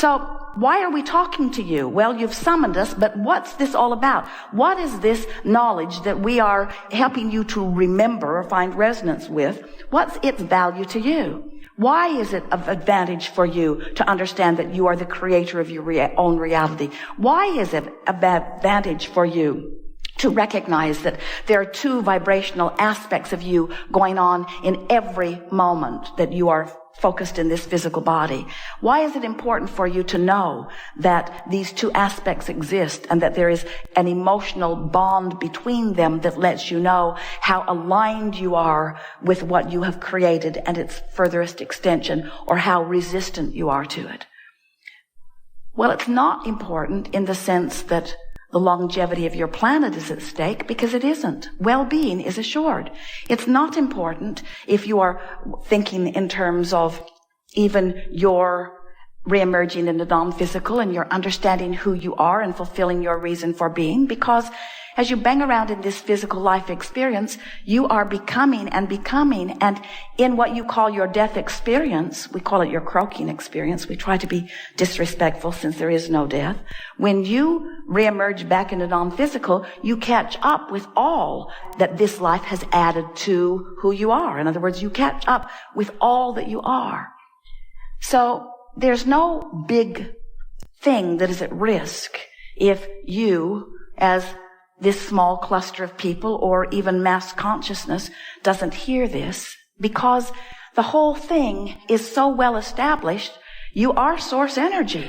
So why are we talking to you? Well, you've summoned us, but what's this all about? What is this knowledge that we are helping you to remember or find resonance with? What's its value to you? Why is it of advantage for you to understand that you are the creator of your own reality? Why is it of advantage for you to recognize that there are two vibrational aspects of you going on in every moment that you are focused in this physical body? Why is it important for you to know that these two aspects exist and that there is an emotional bond between them that lets you know how aligned you are with what you have created and its furthest extension, or how resistant you are to it? Well, it's not important in the sense that the longevity of your planet is at stake, because it isn't. Well-being is assured. It's not important if you are thinking in terms of even your reemerging in the non-physical and you're understanding who you are and fulfilling your reason for being, because as you bang around in this physical life experience, you are becoming, and in what you call your death experience, we call it your croaking experience. We try to be disrespectful since there is no death. When you reemerge back into non-physical, you catch up with all that this life has added to who you are. In other words, you catch up with all that you are. So there's no big thing that is at risk if you, as this small cluster of people, or even mass consciousness, doesn't hear this, because the whole thing is so well established. You are source energy,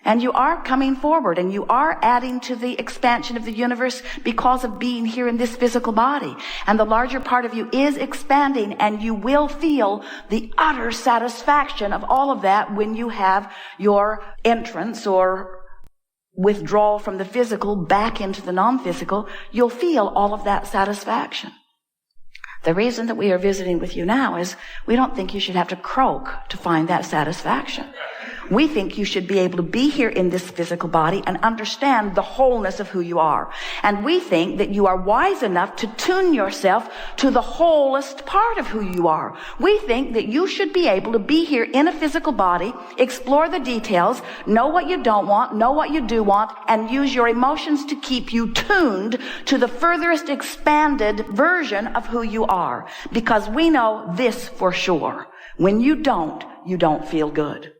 and you are coming forward, and you are adding to the expansion of the universe because of being here in this physical body. And the larger part of you is expanding, and you will feel the utter satisfaction of all of that when you have your entrance or withdrawal from the physical back into the non-physical. You'll feel all of that satisfaction. The reason that we are visiting with you now is we don't think you should have to croak to find that satisfaction. We think you should be able to be here in this physical body and understand the wholeness of who you are. And we think that you are wise enough to tune yourself to the wholest part of who you are. We think that you should be able to be here in a physical body, explore the details, know what you don't want, know what you do want, and use your emotions to keep you tuned to the furthest expanded version of who you are. Because we know this for sure. When you don't feel good.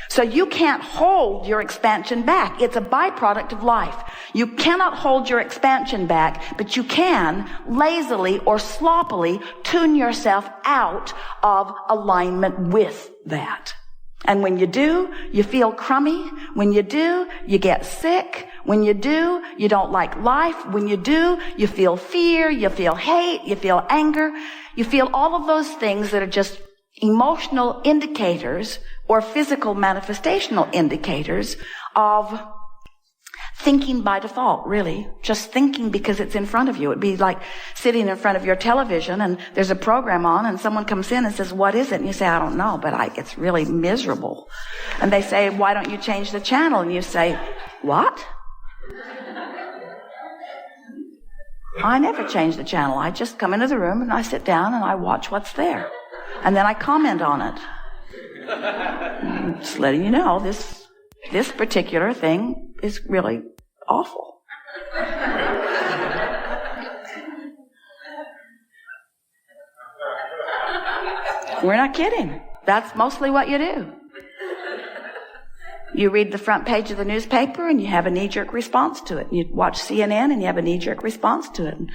So you can't hold your expansion back. It's a byproduct of life. You cannot hold your expansion back, but you can lazily or sloppily tune yourself out of alignment with that. And when you do, you feel crummy. When you do, you get sick. When you do, you don't like life. When you do, you feel fear, you feel hate, you feel anger. You feel all of those things that are just emotional indicators or physical manifestational indicators of thinking by default, really. Just thinking because it's in front of you. It'd be like sitting in front of your television and there's a program on and someone comes in and says, "What is it?" And you say, "I don't know, but it's really miserable." And they say, "Why don't you change the channel?" And you say, "What?" I never change the channel. I just come into the room and I sit down and I watch what's there. And then I comment on it. Just letting you know, this particular thing is really awful. We're not kidding. That's mostly what you do. You read the front page of the newspaper and you have a knee-jerk response to it. You watch CNN and you have a knee-jerk response to it. And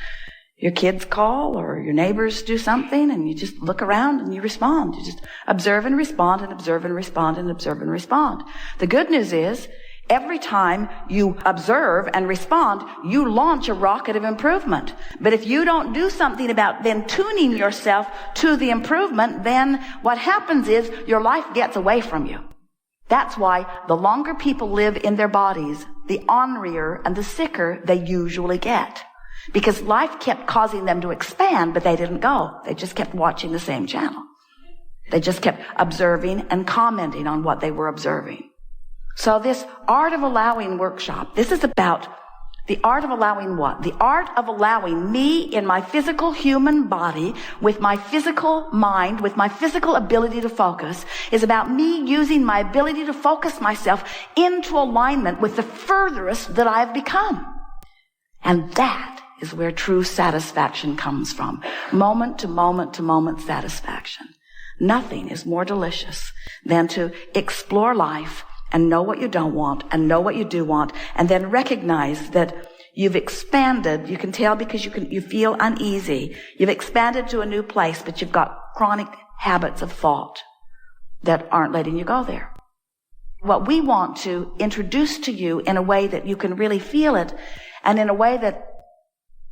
your kids call or your neighbors do something and you just look around and you respond. You just observe and respond and observe and respond and observe and respond. The good news is, every time you observe and respond, you launch a rocket of improvement. But if you don't do something about then tuning yourself to the improvement, then what happens is your life gets away from you. That's why the longer people live in their bodies, the ornerier and the sicker they usually get. Because life kept causing them to expand, but they didn't go. They just kept watching the same channel. They just kept observing and commenting on what they were observing. So this Art of Allowing workshop, this is about The art of allowing what? The art of allowing me in my physical human body, with my physical mind, with my physical ability to focus, is about me using my ability to focus myself into alignment with the furthest that I have become. And that is where true satisfaction comes from. Moment to moment to moment satisfaction. Nothing is more delicious than to explore life and know what you don't want and know what you do want, and then recognize that you've expanded. You can tell because you feel uneasy. You've expanded to a new place, but you've got chronic habits of thought that aren't letting you go there. What we want to introduce to you in a way that you can really feel it, and in a way that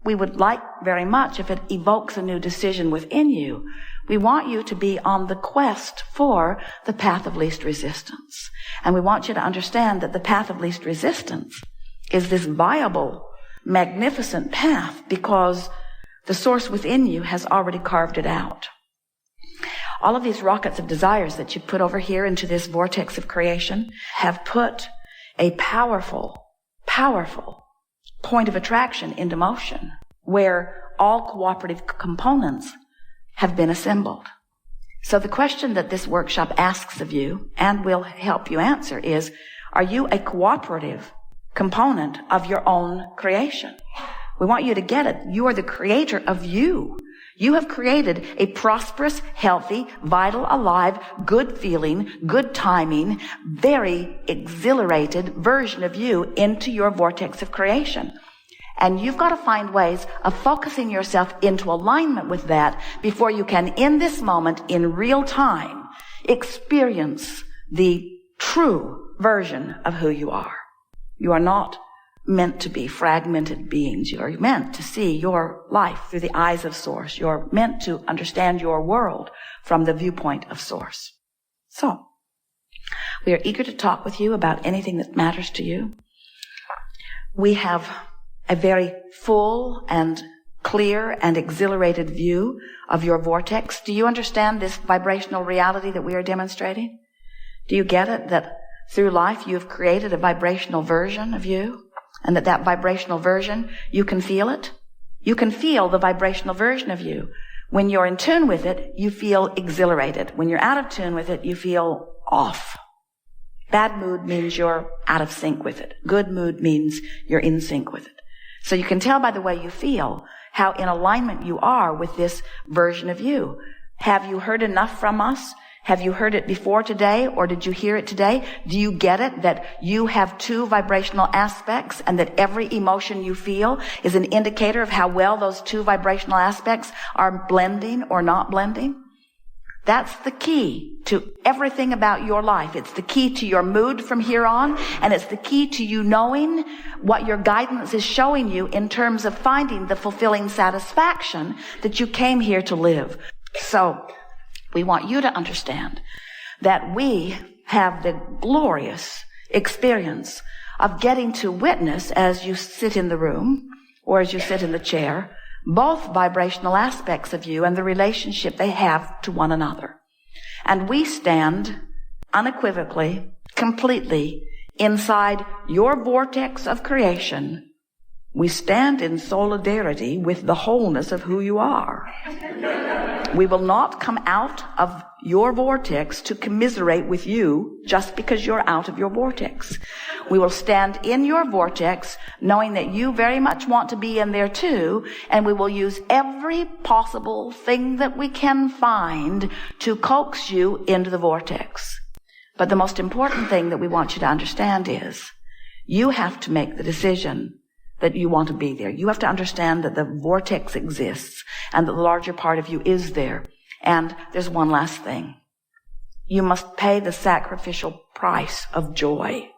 we would like very much if it evokes a new decision within you, we want you to be on the quest for the path of least resistance. And we want you to understand that the path of least resistance is this viable, magnificent path because the source within you has already carved it out. All of these rockets of desires that you put over here into this vortex of creation have put a powerful, powerful point of attraction into motion where all cooperative components have been assembled. So the question that this workshop asks of you and will help you answer is, are you a cooperative component of your own creation? We want you to get it. You are the creator of you. You have created a prosperous, healthy, vital, alive, good feeling, good timing, very exhilarated version of you into your vortex of creation. And you've got to find ways of focusing yourself into alignment with that before you can, in this moment, in real time, experience the true version of who you are. You are not meant to be fragmented beings. You are meant to see your life through the eyes of Source. You're meant to understand your world from the viewpoint of Source. So, we are eager to talk with you about anything that matters to you. We have a very full and clear and exhilarated view of your vortex. Do you understand this vibrational reality that we are demonstrating? Do you get it? That through life you have created a vibrational version of you, and that vibrational version, you can feel it? You can feel the vibrational version of you. When you're in tune with it, you feel exhilarated. When you're out of tune with it, you feel off. Bad mood means you're out of sync with it. Good mood means you're in sync with it. So you can tell by the way you feel how in alignment you are with this version of you. Have you heard enough from us? Have you heard it before today, or did you hear it today? Do you get it that you have two vibrational aspects, and that every emotion you feel is an indicator of how well those two vibrational aspects are blending or not blending? That's the key to everything about your life. It's the key to your mood from here on, and it's the key to you knowing what your guidance is showing you in terms of finding the fulfilling satisfaction that you came here to live. So, we want you to understand that we have the glorious experience of getting to witness, as you sit in the room or as you sit in the chair, both vibrational aspects of you and the relationship they have to one another. And we stand unequivocally, completely inside your vortex of creation. We stand in solidarity with the wholeness of who you are. We will not come out of your vortex to commiserate with you just because you're out of your vortex. We will stand in your vortex knowing that you very much want to be in there too, and we will use every possible thing that we can find to coax you into the vortex. But the most important thing that we want you to understand is you have to make the decision that you want to be there. You have to understand that the vortex exists and that the larger part of you is there. And there's one last thing. You must pay the sacrificial price of joy.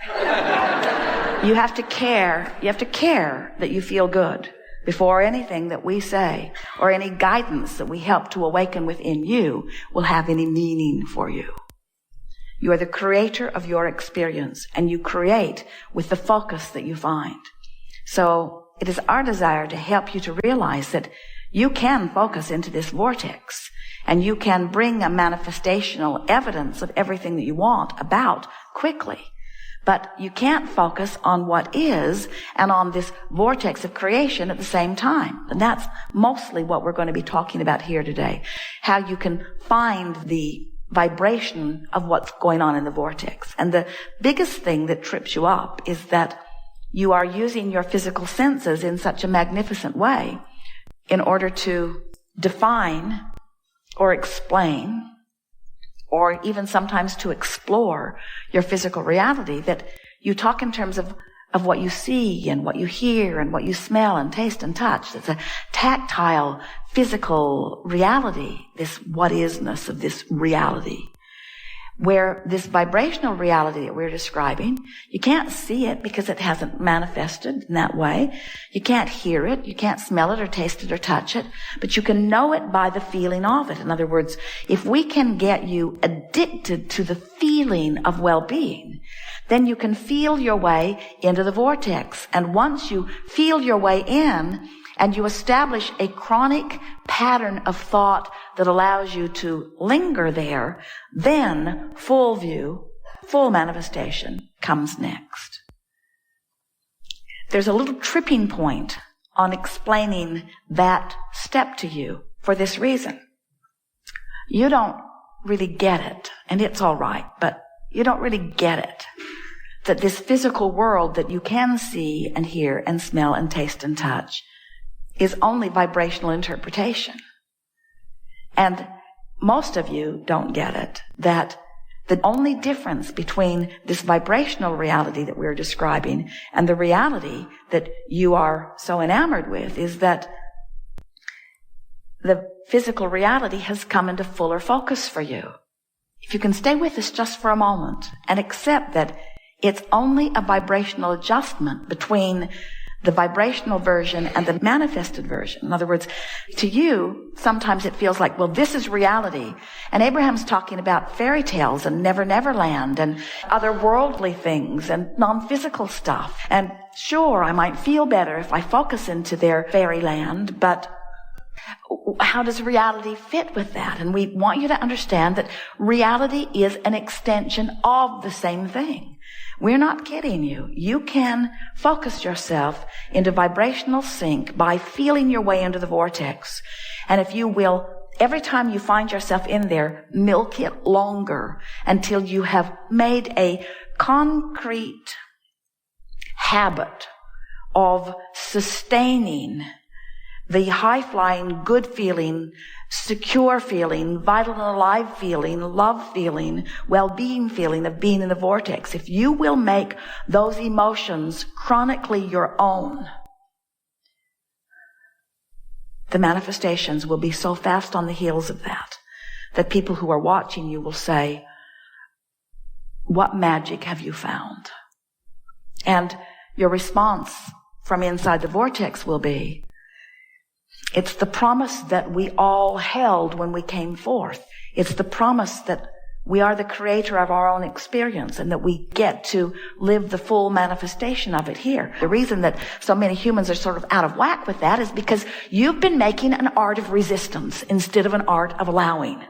You have to care. You have to care that you feel good before anything that we say or any guidance that we help to awaken within you will have any meaning for you. You are the creator of your experience, and you create with the focus that you find. So it is our desire to help you to realize that you can focus into this vortex, and you can bring a manifestational evidence of everything that you want about quickly. But you can't focus on what is and on this vortex of creation at the same time. And that's mostly what we're going to be talking about here today. How you can find the vibration of what's going on in the vortex. And the biggest thing that trips you up is that you are using your physical senses in such a magnificent way in order to define or explain or even sometimes to explore your physical reality, that you talk in terms of what you see and what you hear and what you smell and taste and touch. It's a tactile, physical reality, this what-isness of this reality. Where this vibrational reality that we're describing, you can't see it because it hasn't manifested in that way. You can't hear it, you can't smell it or taste it or touch it, but you can know it by the feeling of it. In other words, if we can get you addicted to the feeling of well-being, then you can feel your way into the vortex. And once you feel your way in, and you establish a chronic pattern of thought that allows you to linger there, then full view, full manifestation comes next. There's a little tripping point on explaining that step to you for this reason. You don't really get it, and it's all right, but you don't really get it. That this physical world that you can see and hear and smell and taste and touch is only vibrational interpretation. And most of you don't get it, that the only difference between this vibrational reality that we're describing and the reality that you are so enamored with is that the physical reality has come into fuller focus for you. If you can stay with us just for a moment and accept that it's only a vibrational adjustment between the vibrational version and the manifested version. In other words, to you, sometimes it feels like, well, this is reality. And Abraham's talking about fairy tales and Never Never Land and other worldly things and non-physical stuff. And sure, I might feel better if I focus into their fairyland, but how does reality fit with that? And we want you to understand that reality is an extension of the same thing. We're not kidding you. You can focus yourself into vibrational sync by feeling your way into the vortex. And if you will, every time you find yourself in there, milk it longer until you have made a concrete habit of sustaining the high-flying, good feeling, secure feeling, vital and alive feeling, love feeling, well-being feeling of being in the vortex. If you will make those emotions chronically your own, the manifestations will be so fast on the heels of that people who are watching you will say, what magic have you found? And your response from inside the vortex will be, it's the promise that we all held when we came forth. It's the promise that we are the creator of our own experience and that we get to live the full manifestation of it here. The reason that so many humans are sort of out of whack with that is because you've been making an art of resistance instead of an art of allowing.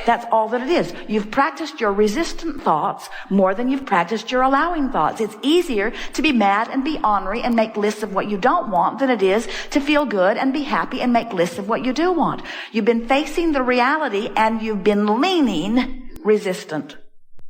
That's all that it is. You've practiced your resistant thoughts more than you've practiced your allowing thoughts. It's easier to be mad and be ornery and make lists of what you don't want than it is to feel good and be happy and make lists of what you do want. You've been facing the reality and you've been leaning resistant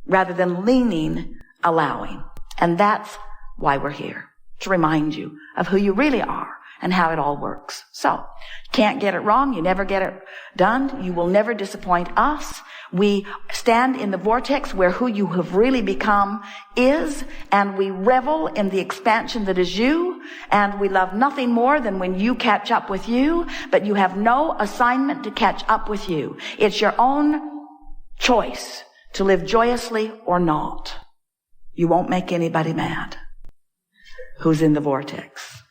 rather than leaning allowing. And that's why we're here, to remind you of who you really are and how it all works. So, can't get it wrong. You never get it done. You will never disappoint us. We stand in the vortex where who you have really become is, and we revel in the expansion that is you, and we love nothing more than when you catch up with you, but you have no assignment to catch up with you. It's your own choice to live joyously or not. You won't make anybody mad who's in the vortex.